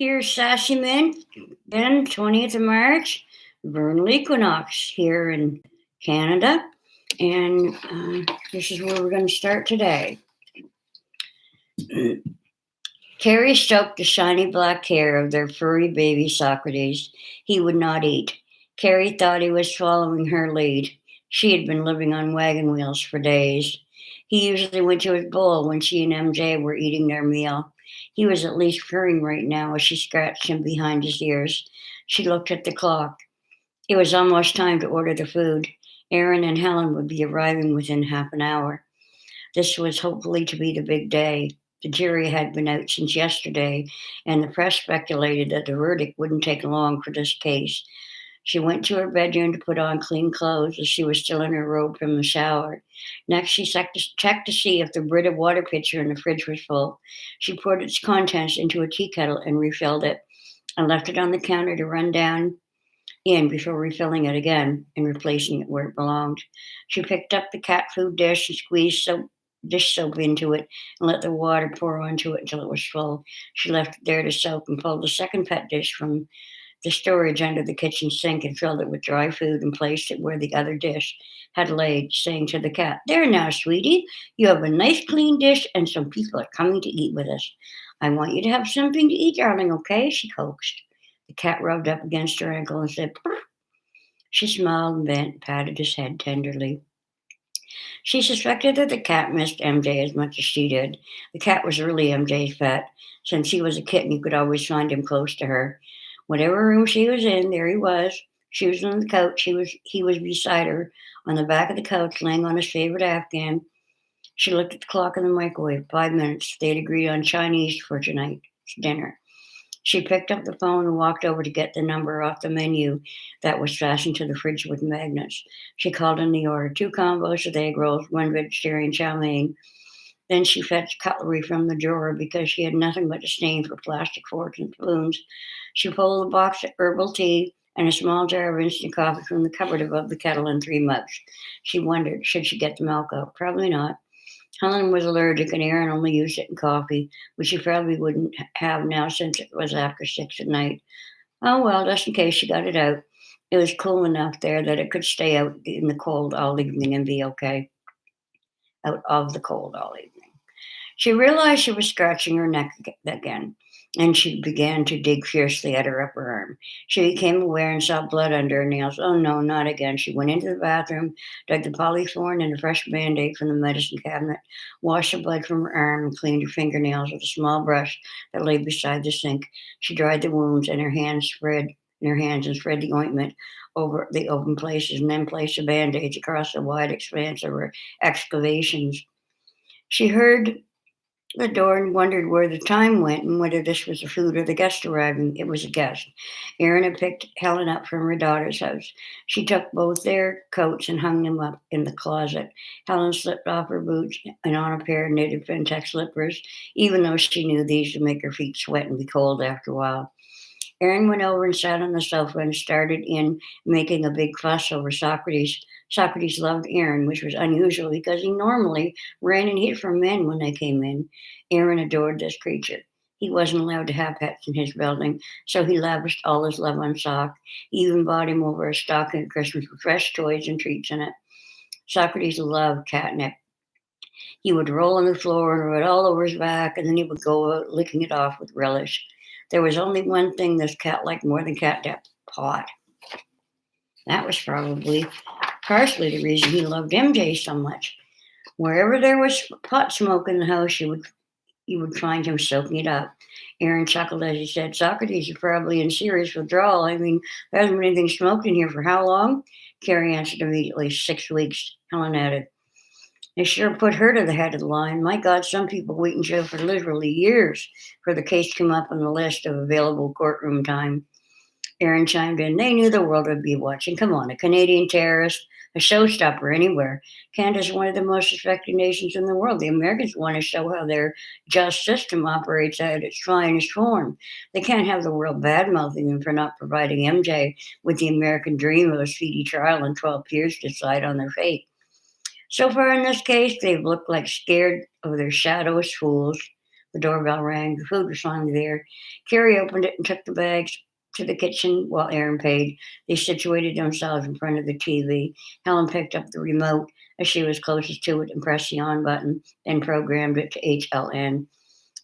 Here's Sassy Mint, then 20th of March, vernal equinox here in Canada. And this is where we're going to start today. Carrie stroked the shiny black hair of their furry baby Socrates. He would not eat. Carrie thought he was following her lead. She had been living on wagon wheels for days. He usually went to his bowl when she and MJ were eating their meal. He was at least purring right now as she scratched him behind his ears. She looked at the clock. It was almost time to order the food. Aaron and Helen would be arriving within half an hour. This was hopefully to be the big day. The jury had been out since yesterday, and the press speculated that the verdict wouldn't take long for this case. She went to her bedroom to put on clean clothes as she was still in her robe from the shower. Next, she checked to see if the Brita water pitcher in the fridge was full. She poured its contents into a tea kettle and refilled it, and left it on the counter to run down in before refilling it again and replacing it where it belonged. She picked up the cat food dish and squeezed dish soap into it and let the water pour onto it until it was full. She left it there to soak and pulled the second pet dish from the storage under the kitchen sink and filled it with dry food and placed it where the other dish had laid, saying to the cat, "There now, sweetie, you have a nice clean dish and some people are coming to eat with us. I want you to have something to eat, darling, okay?" she coaxed. The cat rubbed up against her ankle and said, "Purr." She smiled and bent, patted his head tenderly. She suspected that the cat missed MJ as much as she did. The cat was really MJ's pet. Since he was a kitten, you could always find him close to her. Whatever room she was in, there he was. She was on the couch. He was beside her on the back of the couch, laying on his favorite Afghan. She looked at the clock in the microwave. 5 minutes. They'd agreed on Chinese for tonight's dinner. She picked up the phone and walked over to get the number off the menu that was fastened to the fridge with magnets. She called in the order: 2 combos of egg rolls, one vegetarian chow mein. Then she fetched cutlery from the drawer because she had nothing but disdain for plastic forks and spoons. She pulled a box of herbal tea and a small jar of instant coffee from the cupboard above the kettle and 3 mugs. She wondered, should she get the milk out? Probably not. Helen was allergic and Aaron only used it in coffee, which she probably wouldn't have now since it was after 6 at night. Oh well, just in case she got it out. It was cool enough there that it could stay out in the cold all evening and be okay. Out of the cold all evening. She realized she was scratching her neck again, and she began to dig fiercely at her upper arm. She became aware and saw blood under her nails. Oh no, not again. She went into the bathroom, dug the polythorn and a fresh band-aid from the medicine cabinet, washed the blood from her arm, and cleaned her fingernails with a small brush that lay beside the sink. She dried the wounds in her hands and spread the ointment over the open places, and then placed the band-aids across the wide expanse of her excavations. She heard the door and wondered where the time went and whether this was the food or the guest arriving. It was a guest. Aaron had picked Helen up from her daughter's house. She took both their coats and hung them up in the closet. Helen slipped off her boots and on a pair of knitted fintech slippers, even though she knew these would make her feet sweat and be cold after a while. Aaron went over and sat on the sofa and started in making a big fuss over Socrates. Socrates loved Aaron, which was unusual because he normally ran and hid from men when they came in. Aaron adored this creature. He wasn't allowed to have pets in his building, so he lavished all his love on Sock. He even bought him over a stocking at Christmas with fresh toys and treats in it. Socrates loved catnip. He would roll on the floor and rub it all over his back, and then he would go out licking it off with relish. There was only one thing this cat liked more than catnip: pot. That was probably partially the reason he loved MJ so much. Wherever there was pot smoke in the house, you would find him soaking it up. Aaron chuckled as he said, "Socrates is probably in serious withdrawal. I mean, there hasn't been anything smoked in here for how long?" Carrie answered immediately, 6 weeks. Helen added, "They sure put her to the head of the line. My God, some people wait in jail for literally years for the case to come up on the list of available courtroom time." Aaron chimed in, "They knew the world would be watching. Come on, a Canadian terrorist, a showstopper anywhere. Canada's one of the most respected nations in the world. The Americans want to show how their just system operates at its finest form. They can't have the world bad-mouthing them for not providing MJ with the American dream of a speedy trial and 12 peers to decide on their fate. So far in this case, they've looked like scared of their shadow as fools. The doorbell rang. The food was finally there. Carrie opened it and took the bags to the kitchen while Aaron paid. They situated themselves in front of the TV. Helen picked up the remote as she was closest to it and pressed the on button, then programmed it to HLN.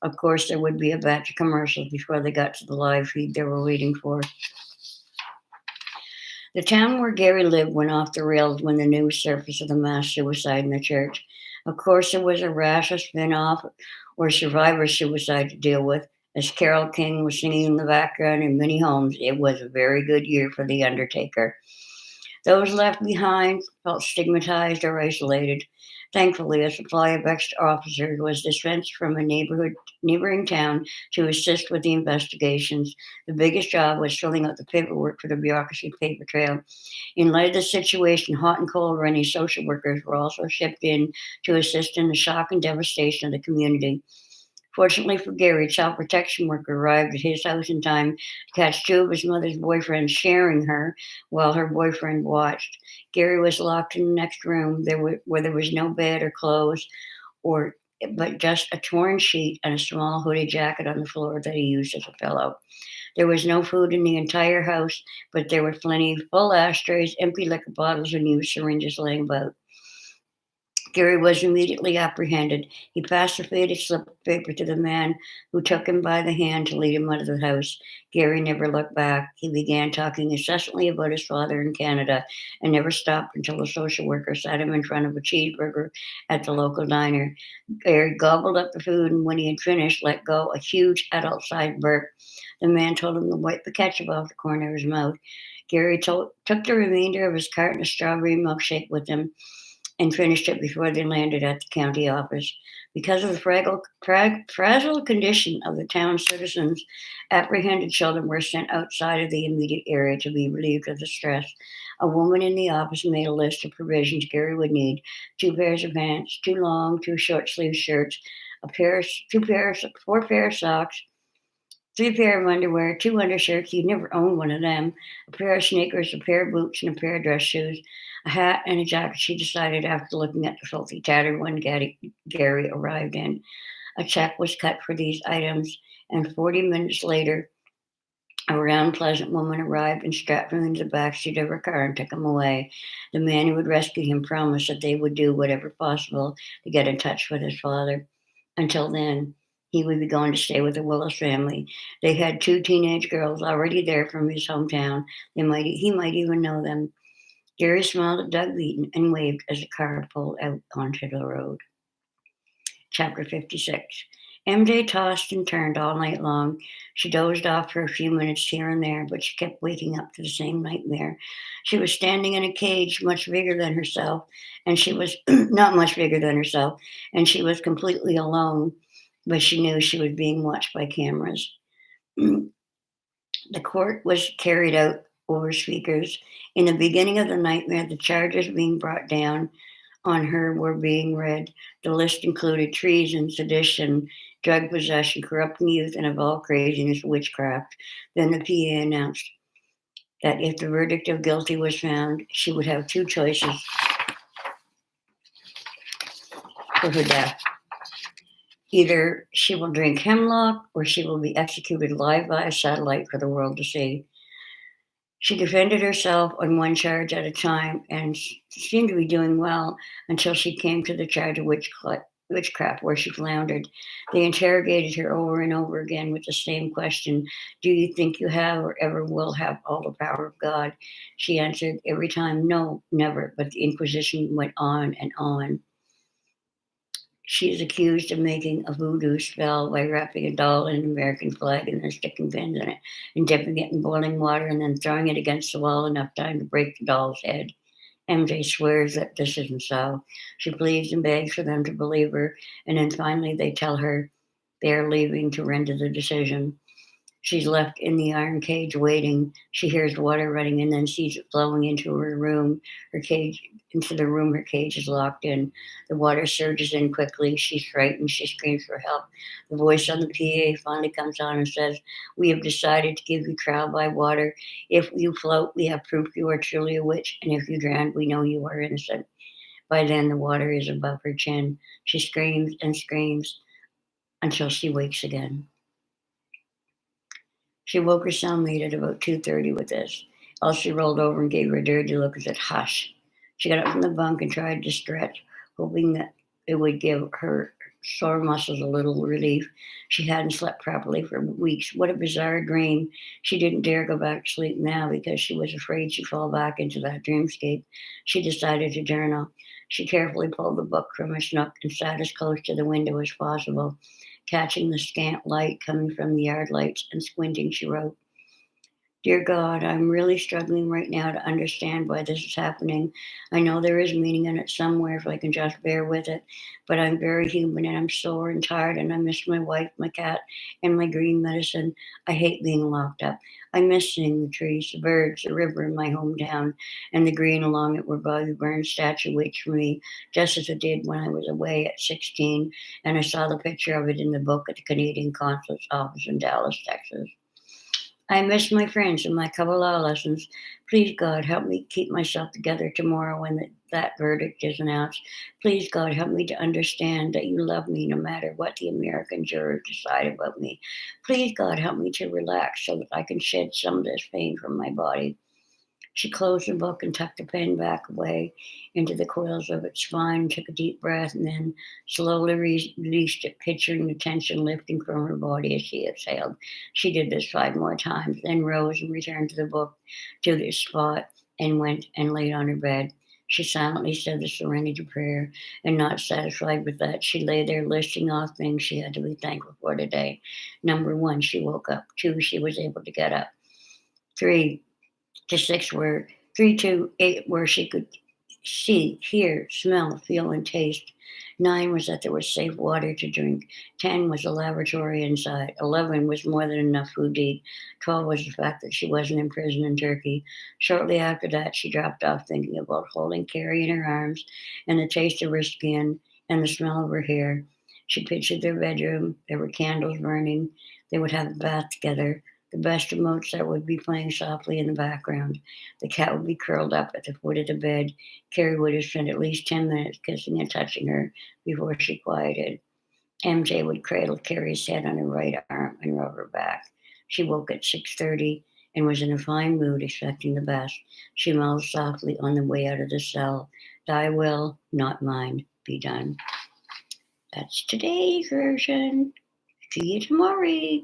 Of course, there would be a batch of commercials before they got to the live feed they were waiting for. The town where Gary lived went off the rails when the news surfaced of the mass suicide in the church. Of course, there was a rash of spin-off or survivor suicide to deal with. As Carole King was singing in the background in many homes, it was a very good year for The Undertaker. Those left behind felt stigmatized or isolated. Thankfully, a supply of extra officers was dispatched from a neighboring town to assist with the investigations. The biggest job was filling out the paperwork for the bureaucracy paper trail. In light of the situation, hot and cold running social workers were also shipped in to assist in the shock and devastation of the community. Fortunately for Gary, a child protection worker arrived at his house in time to catch two of his mother's boyfriends sharing her while her boyfriend watched. Gary was locked in the next room where there was no bed or clothes, or but just a torn sheet and a small hooded jacket on the floor that he used as a pillow. There was no food in the entire house, but there were plenty of full ashtrays, empty liquor bottles, and used syringes laying about. Gary was immediately apprehended. He passed a faded slip of paper to the man who took him by the hand to lead him out of the house. Gary never looked back. He began talking incessantly about his father in Canada and never stopped until the social worker sat him in front of a cheeseburger at the local diner. Gary gobbled up the food and when he had finished, let go a huge adult-sized burp. The man told him to wipe the ketchup off the corner of his mouth. Gary took the remainder of his carton of strawberry milkshake with him and finished it before they landed at the county office. Because of the fragile condition of the town's citizens, apprehended children were sent outside of the immediate area to be relieved of the stress. A woman in the office made a list of provisions Gary would need: 2 pairs of pants, 2 long, 2 short-sleeved shirts, four pair of socks, 3 pair of underwear, 2 undershirts. You'd never own one of them. A pair of sneakers, a pair of boots, and a pair of dress shoes. A hat and a jacket, she decided after looking at the filthy, tattered one Gary arrived in. A check was cut for these items, and 40 minutes later, a round, pleasant woman arrived and strapped him into the backseat of her car and took him away. The man who would rescue him promised that they would do whatever possible to get in touch with his father. Until then, he would be going to stay with the Willis family. They had 2 teenage girls already there from his hometown. He might even know them. Gary smiled at Doug Beaton and waved as the car pulled out onto the road. Chapter 56. MJ tossed and turned all night long. She dozed off for a few minutes here and there, but she kept waking up to the same nightmare. She was standing in a cage much bigger than herself, and she was not much bigger than herself, and she was completely alone, but she knew she was being watched by cameras. The court was carried out over speakers. In the beginning of the nightmare, the charges being brought down on her were being read. The list included treason, sedition, drug possession, corrupting youth, and of all craziness, witchcraft. Then the PA announced that if the verdict of guilty was found, she would have 2 choices for her death. Either she will drink hemlock or she will be executed live by a satellite for the world to see. She defended herself on one charge at a time and seemed to be doing well until she came to the charge of witchcraft, where she floundered. They interrogated her over and over again with the same question: do you think you have or ever will have all the power of God? She answered every time, no, never. But the Inquisition went on and on. She is accused of making a voodoo spell by wrapping a doll in an American flag and then sticking pins in it and dipping it in boiling water and then throwing it against the wall enough time to break the doll's head. MJ swears that this isn't so. She pleads and begs for them to believe her, and then finally they tell her they are leaving to render the decision. She's left in the iron cage waiting. She hears water running and then sees it flowing into her room. Into the room her cage is locked in. The water surges in quickly. She's frightened. She screams for help. The voice on the PA finally comes on and says, we have decided to give you trial by water. If you float, we have proof you are truly a witch. And if you drown, we know you are innocent. By then, the water is above her chin. She screams and screams. until she wakes again. She woke her cellmate at about 2:30 with this. Elsie rolled over and gave her a dirty look and said, "Hush." She got up from the bunk and tried to stretch, hoping that it would give her sore muscles a little relief. She hadn't slept properly for weeks. What a bizarre dream. She didn't dare go back to sleep now because she was afraid she'd fall back into that dreamscape. She decided to journal. She carefully pulled the book from its nook and sat as close to the window as possible. Catching the scant light coming from the yard lights and squinting, she wrote, "Dear God, I'm really struggling right now to understand why this is happening. I know there is meaning in it somewhere if I can just bear with it, but I'm very human and I'm sore and tired and I miss my wife, my cat, and my green medicine. I hate being locked up. I miss seeing the trees, the birds, the river in my hometown, and the green along it where Bobby Burns' statue waits for me, just as it did when I was away at 16 and I saw the picture of it in the book at the Canadian Consulate's office in Dallas, Texas. I miss my friends and my Kabbalah lessons. Please, God, help me keep myself together tomorrow when that verdict is announced. Please, God, help me to understand that you love me no matter what the American jurors decide about me. Please, God, help me to relax so that I can shed some of this pain from my body." She closed the book and tucked the pen back away into the coils of its spine, took a deep breath, and then slowly released it, picturing the tension lifting from her body as she exhaled. She did this 5 more times, then rose and returned to the book, to the spot, and went and laid on her bed. She silently said the serenity prayer, and not satisfied with that, she lay there listing off things she had to be thankful for today. Number one, she woke up. Two, she was able to get up. Three, to six where 3 to 8 where she could see, hear, smell, feel, and taste. 9 was that there was safe water to drink. 10 was a laboratory inside. 11 was more than enough food to eat. 12 was the fact that she wasn't in prison in Turkey. Shortly after that, she dropped off thinking about holding Carrie in her arms and the taste of her skin and the smell of her hair. She pictured their bedroom. There were candles burning. They would have a bath together. The best of Mozart would be playing softly in the background. The cat would be curled up at the foot of the bed. Carrie would have spent at least 10 minutes kissing and touching her before she quieted. MJ would cradle Carrie's head on her right arm and rub her back. She woke at 6:30 and was in a fine mood, expecting the best. She mouthed softly on the way out of the cell, "Thy will, not mine, be done." That's today's version. See you tomorrow.